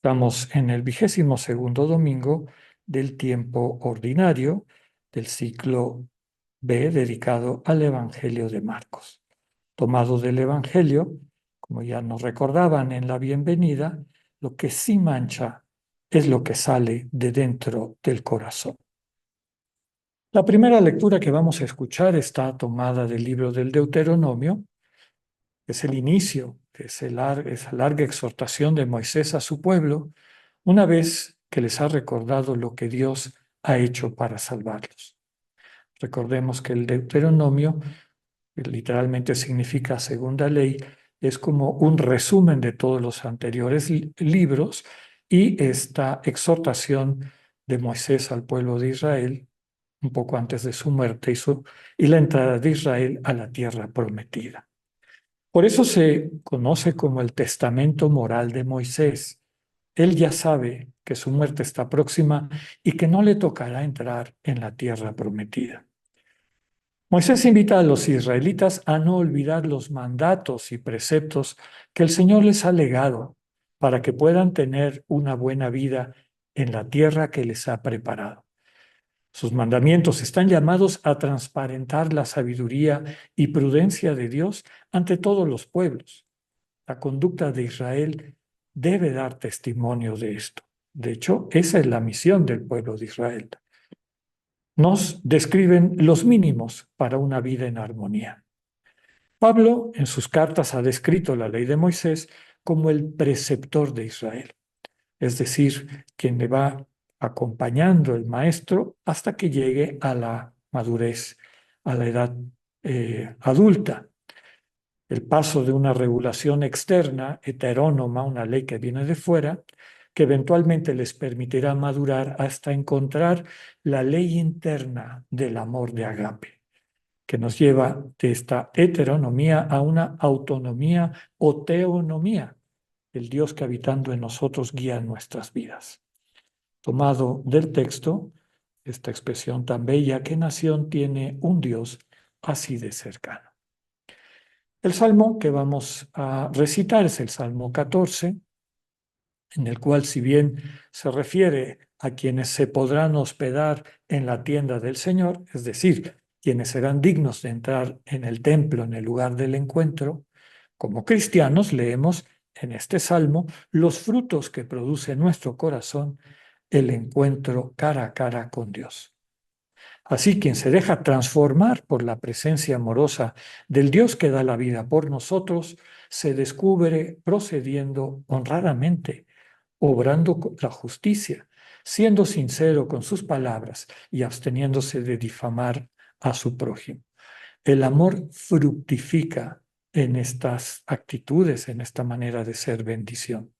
Estamos en el 22º domingo del tiempo ordinario del ciclo B dedicado al Evangelio de Marcos. Tomado del Evangelio, como ya nos recordaban en la bienvenida, lo que sí mancha es lo que sale de dentro del corazón. La primera lectura que vamos a escuchar está tomada del libro del Deuteronomio. Es el inicio de esa larga exhortación de Moisés a su pueblo, una vez que les ha recordado lo que Dios ha hecho para salvarlos. Recordemos que el Deuteronomio, que literalmente significa segunda ley, es como un resumen de todos los anteriores libros, y esta exhortación de Moisés al pueblo de Israel, un poco antes de su muerte y la entrada de Israel a la tierra prometida. Por eso se conoce como el testamento moral de Moisés. Él ya sabe que su muerte está próxima y que no le tocará entrar en la tierra prometida. Moisés invita a los israelitas a no olvidar los mandatos y preceptos que el Señor les ha legado para que puedan tener una buena vida en la tierra que les ha preparado. Sus mandamientos están llamados a transparentar la sabiduría y prudencia de Dios ante todos los pueblos. La conducta de Israel debe dar testimonio de esto. De hecho, esa es la misión del pueblo de Israel. Nos describen los mínimos para una vida en armonía. Pablo, en sus cartas, ha descrito la ley de Moisés como el preceptor de Israel, es decir, quien le va acompañando el maestro hasta que llegue a la madurez, a la edad adulta. El paso de una regulación externa, heterónoma, una ley que viene de fuera, que eventualmente les permitirá madurar hasta encontrar la ley interna del amor de agape, que nos lleva de esta heteronomía a una autonomía o teonomía, el Dios que habitando en nosotros guía nuestras vidas. Tomado del texto, esta expresión tan bella: ¿qué nación tiene un Dios así de cercano? El salmo que vamos a recitar es el Salmo 14, en el cual, si bien se refiere a quienes se podrán hospedar en la tienda del Señor, es decir, quienes serán dignos de entrar en el templo, en el lugar del encuentro, como cristianos leemos en este salmo los frutos que produce en nuestro corazón el encuentro cara a cara con Dios. Así, quien se deja transformar por la presencia amorosa del Dios que da la vida por nosotros, se descubre procediendo honradamente, obrando con la justicia, siendo sincero con sus palabras y absteniéndose de difamar a su prójimo. El amor fructifica en estas actitudes, en esta manera de ser bendición.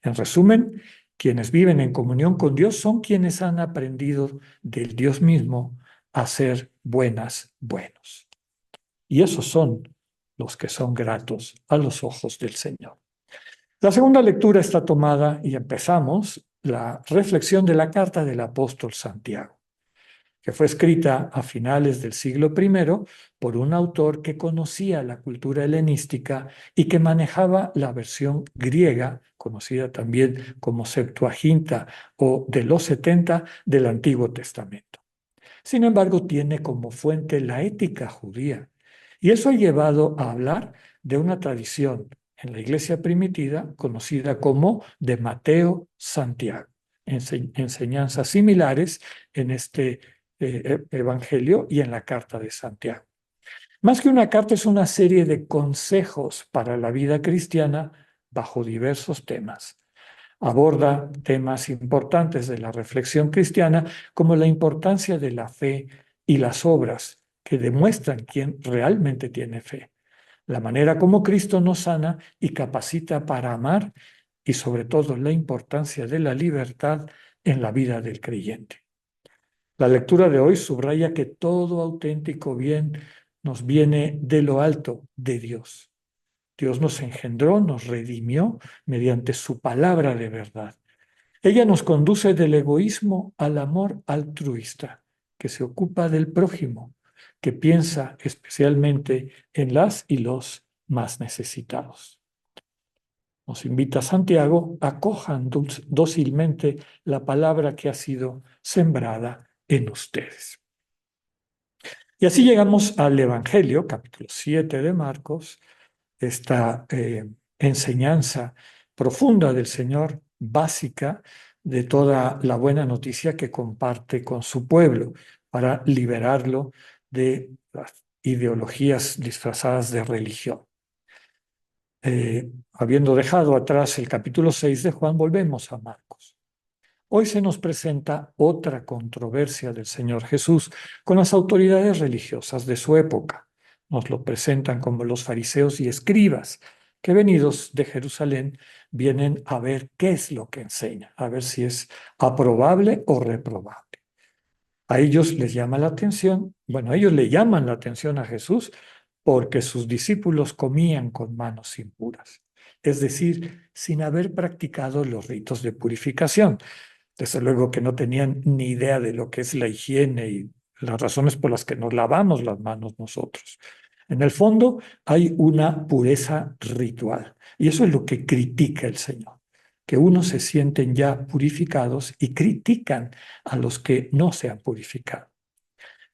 En resumen, quienes viven en comunión con Dios son quienes han aprendido del Dios mismo a ser buenos. Y esos son los que son gratos a los ojos del Señor. La segunda lectura está tomada, y empezamos, la reflexión de la carta del apóstol Santiago, que fue escrita a finales del siglo I por un autor que conocía la cultura helenística y que manejaba la versión griega, conocida también como Septuaginta o de los 70 del Antiguo Testamento. Sin embargo, tiene como fuente la ética judía, y eso ha llevado a hablar de una tradición en la iglesia primitiva conocida como de Mateo-Santiago, enseñanzas similares en este evangelio y en la carta de Santiago. Más que una carta, es una serie de consejos para la vida cristiana bajo diversos temas. Aborda temas importantes de la reflexión cristiana, como la importancia de la fe y las obras que demuestran quién realmente tiene fe, la manera como Cristo nos sana y capacita para amar, y sobre todo la importancia de la libertad en la vida del creyente. La lectura de hoy subraya que todo auténtico bien nos viene de lo alto, de Dios. Dios nos engendró, nos redimió mediante su palabra de verdad. Ella nos conduce del egoísmo al amor altruista, que se ocupa del prójimo, que piensa especialmente en las y los más necesitados. Nos invita Santiago, acojan dócilmente la palabra que ha sido sembrada en ustedes. Y así llegamos al Evangelio, capítulo 7 de Marcos, esta enseñanza profunda del Señor, básica de toda la buena noticia que comparte con su pueblo para liberarlo de las ideologías disfrazadas de religión. Habiendo dejado atrás el capítulo 6 de Juan, volvemos a Marcos. Hoy se nos presenta otra controversia del Señor Jesús con las autoridades religiosas de su época. Nos lo presentan como los fariseos y escribas, que venidos de Jerusalén vienen a ver qué es lo que enseña, a ver si es aprobable o reprobable. A ellos les llama la atención, bueno, ellos le llaman la atención a Jesús porque sus discípulos comían con manos impuras, es decir, sin haber practicado los ritos de purificación. Desde luego que no tenían ni idea de lo que es la higiene y las razones por las que nos lavamos las manos nosotros. En el fondo hay una pureza ritual y eso es lo que critica el Señor, que unos se sienten ya purificados y critican a los que no se han purificado.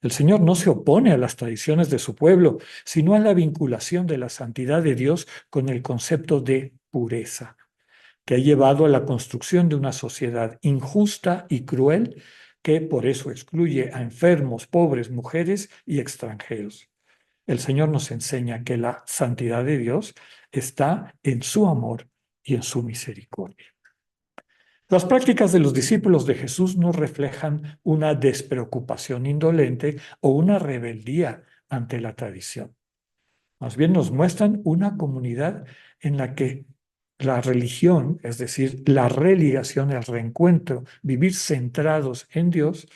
El Señor no se opone a las tradiciones de su pueblo, sino a la vinculación de la santidad de Dios con el concepto de pureza, que ha llevado a la construcción de una sociedad injusta y cruel que por eso excluye a enfermos, pobres, mujeres y extranjeros. El Señor nos enseña que la santidad de Dios está en su amor y en su misericordia. Las prácticas de los discípulos de Jesús no reflejan una despreocupación indolente o una rebeldía ante la tradición. Más bien nos muestran una comunidad en la que la religión, es decir, la religación, el reencuentro, vivir centrados en Dios,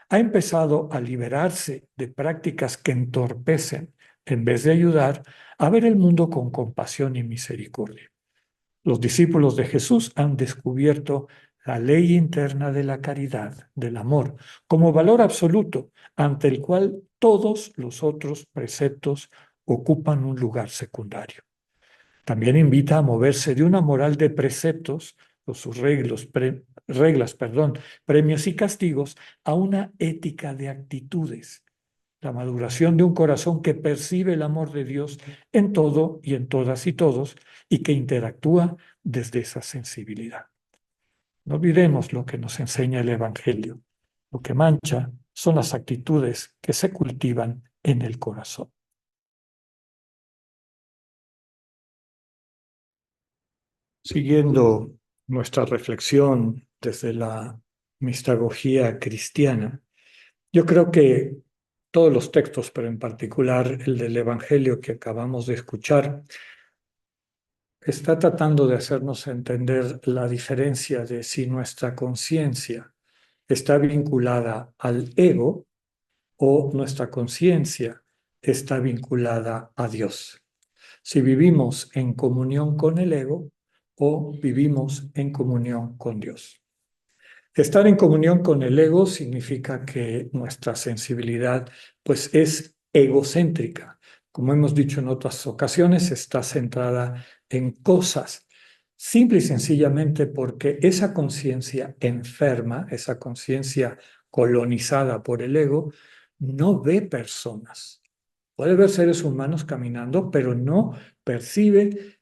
ha empezado a liberarse de prácticas que entorpecen, en vez de ayudar, a ver el mundo con compasión y misericordia. Los discípulos de Jesús han descubierto la ley interna de la caridad, del amor, como valor absoluto ante el cual todos los otros preceptos ocupan un lugar secundario. También invita a moverse de una moral de preceptos, o sus reglas, premios y castigos, a una ética de actitudes, la maduración de un corazón que percibe el amor de Dios en todo y en todas y todos y que interactúa desde esa sensibilidad. No olvidemos lo que nos enseña el Evangelio. Lo que mancha son las actitudes que se cultivan en el corazón. Siguiendo nuestra reflexión desde la mistagogía cristiana, yo creo que todos los textos, pero en particular el del Evangelio que acabamos de escuchar, está tratando de hacernos entender la diferencia de si nuestra conciencia está vinculada al ego o nuestra conciencia está vinculada a Dios. Si vivimos en comunión con el ego o vivimos en comunión con Dios. Estar en comunión con el ego significa que nuestra sensibilidad pues es egocéntrica. Como hemos dicho en otras ocasiones, está centrada en cosas, simple y sencillamente porque esa conciencia enferma, esa conciencia colonizada por el ego, no ve personas. Puede ver seres humanos caminando, pero no percibe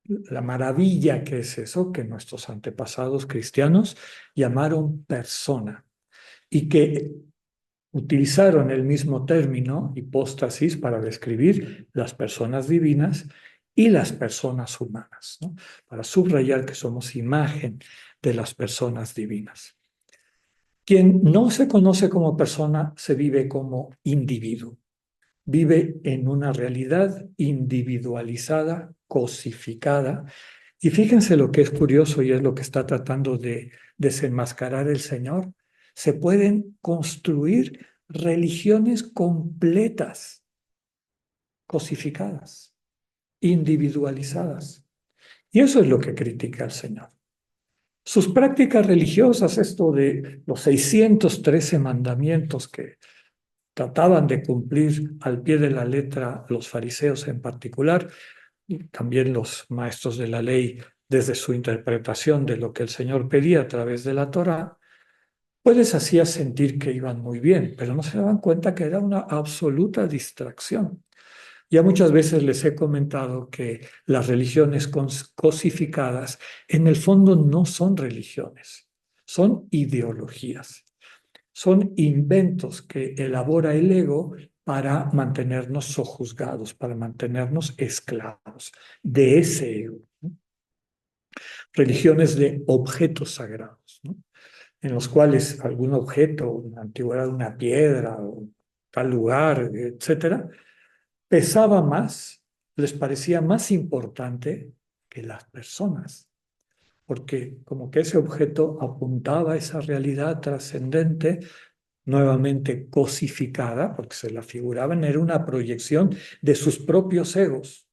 la maravilla que es eso que nuestros antepasados cristianos llamaron persona y que utilizaron el mismo término, hipóstasis, para describir las personas divinas y las personas humanas, ¿no? Para subrayar que somos imagen de las personas divinas. Quien no se conoce como persona se vive como individuo. Vive en una realidad individualizada, cosificada. Y fíjense lo que es curioso y es lo que está tratando de desenmascarar el Señor. Se pueden construir religiones completas, cosificadas, individualizadas. Y eso es lo que critica el Señor. Sus prácticas religiosas, esto de los 613 mandamientos que trataban de cumplir al pie de la letra los fariseos en particular, y también los maestros de la ley, desde su interpretación de lo que el Señor pedía a través de la Torá, pues les hacía sentir que iban muy bien, pero no se daban cuenta que era una absoluta distracción. Ya muchas veces les he comentado que las religiones cosificadas en el fondo no son religiones, son ideologías, son inventos que elabora el ego para mantenernos sojuzgados, para mantenernos esclavos de ese ego. ¿No? Religiones de objetos sagrados, ¿no? En los cuales algún objeto, una antigüedad, una piedra, o tal lugar, etcétera, pesaba más, les parecía más importante que las personas, porque como que ese objeto apuntaba a esa realidad trascendente, nuevamente cosificada, porque se la figuraban, era una proyección de sus propios egos.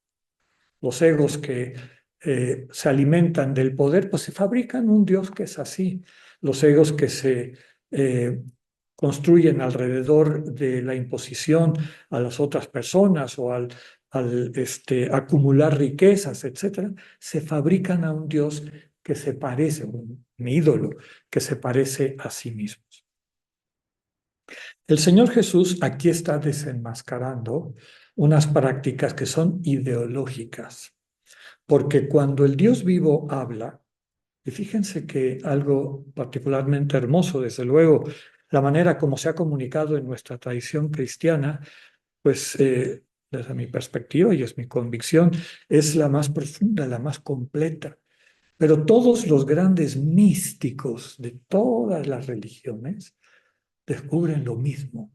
Los egos que se alimentan del poder, pues se fabrican un Dios que es así. Los egos que se eh, construyen alrededor de la imposición a las otras personas o al acumular riquezas, etcétera, se fabrican a un Dios que se parece, un ídolo que se parece a sí mismo. El Señor Jesús aquí está desenmascarando unas prácticas que son ideológicas, porque cuando el Dios vivo habla, y fíjense que algo particularmente hermoso, desde luego, la manera como se ha comunicado en nuestra tradición cristiana, pues desde mi perspectiva y es mi convicción, es la más profunda, la más completa. Pero todos los grandes místicos de todas las religiones descubren lo mismo.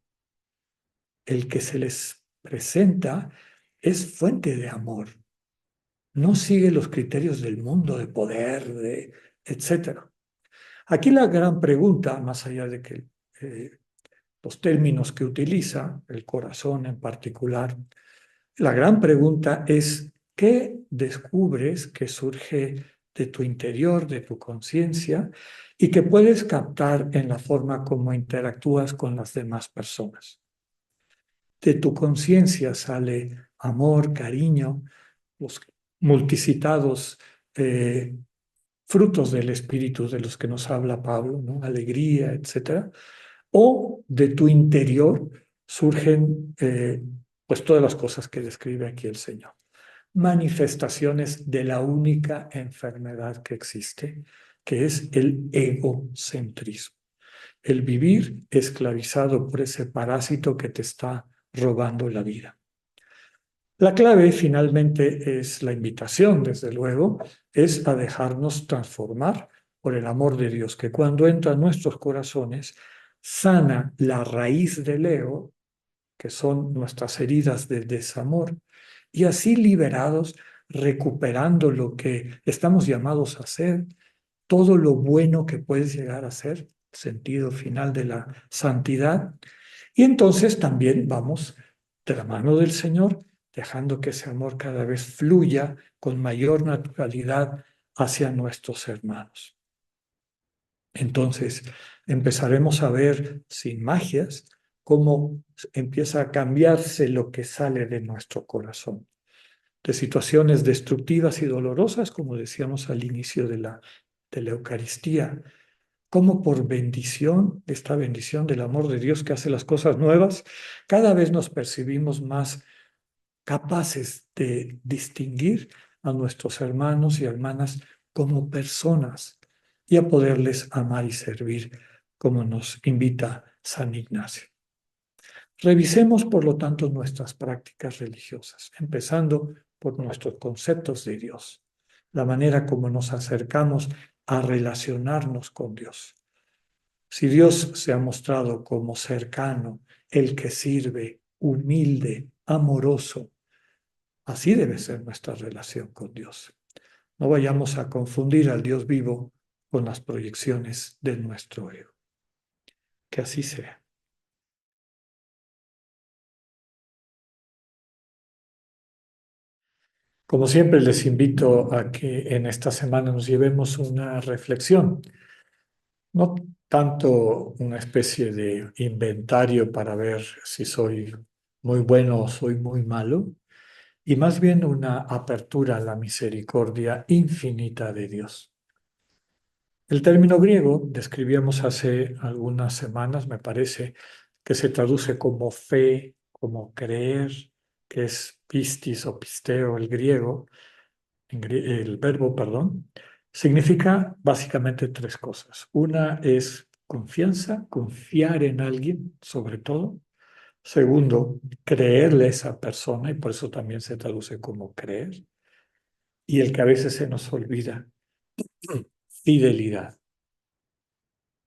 El que se les presenta es fuente de amor, no sigue los criterios del mundo, de poder, etcétera. Aquí la gran pregunta, más allá de que los términos que utiliza, el corazón en particular, la gran pregunta es, ¿qué descubres que surge de tu interior, de tu conciencia, y que puedes captar en la forma como interactúas con las demás personas? De tu conciencia sale amor, cariño, los multicitados frutos del espíritu de los que nos habla Pablo, ¿no? Alegría, etcétera. O de tu interior surgen pues todas las cosas que describe aquí el Señor. Manifestaciones de la única enfermedad que existe, que es el egocentrismo. El vivir esclavizado por ese parásito que te está robando la vida. La clave finalmente es la invitación, desde luego, es a dejarnos transformar por el amor de Dios, que cuando entra en nuestros corazones, sana la raíz del ego, que son nuestras heridas de desamor, y así liberados, recuperando lo que estamos llamados a hacer, todo lo bueno que puedes llegar a ser, sentido final de la santidad, y entonces también vamos de la mano del Señor, dejando que ese amor cada vez fluya con mayor naturalidad hacia nuestros hermanos. Entonces empezaremos a ver, sin magias, cómo empieza a cambiarse lo que sale de nuestro corazón. De situaciones destructivas y dolorosas, como decíamos al inicio de la Eucaristía, como por bendición, esta bendición del amor de Dios que hace las cosas nuevas, cada vez nos percibimos más capaces de distinguir a nuestros hermanos y hermanas como personas y a poderles amar y servir como nos invita San Ignacio. Revisemos, por lo tanto, nuestras prácticas religiosas, empezando por nuestros conceptos de Dios, la manera como nos acercamos a relacionarnos con Dios. Si Dios se ha mostrado como cercano, el que sirve, humilde, amoroso, así debe ser nuestra relación con Dios. No vayamos a confundir al Dios vivo con las proyecciones de nuestro ego. Que así sea. Como siempre, les invito a que en esta semana nos llevemos una reflexión, no tanto una especie de inventario para ver si soy muy bueno o soy muy malo, y más bien una apertura a la misericordia infinita de Dios. El término griego, describíamos hace algunas semanas, me parece, que se traduce como fe, como creer, que es pistis o pisteo, el griego, el verbo, perdón, significa básicamente tres cosas. Una es confianza, confiar en alguien, sobre todo. Segundo, creerle a esa persona, y por eso también se traduce como creer. Y el que a veces se nos olvida, fidelidad.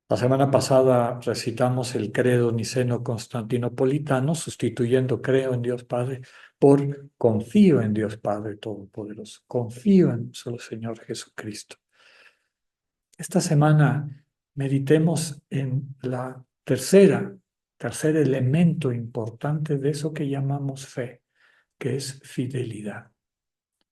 La semana pasada recitamos el credo niceno-constantinopolitano, sustituyendo creo en Dios Padre por confío en Dios Padre Todopoderoso. Confío en solo Señor Jesucristo. Esta semana meditemos en la tercer elemento importante de eso que llamamos fe, que es fidelidad.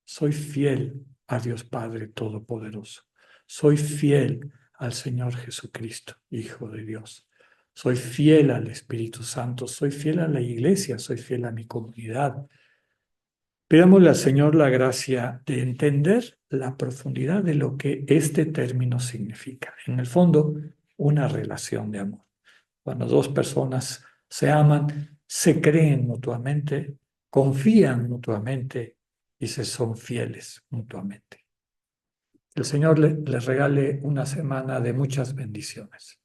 Soy fiel a Dios Padre Todopoderoso. Soy fiel al Señor Jesucristo, Hijo de Dios. Soy fiel al Espíritu Santo. Soy fiel a la iglesia. Soy fiel a mi comunidad. Pidámosle al Señor la gracia de entender la profundidad de lo que este término significa. En el fondo, una relación de amor. Cuando dos personas se aman, se creen mutuamente, confían mutuamente y se son fieles mutuamente. El Señor les regale una semana de muchas bendiciones.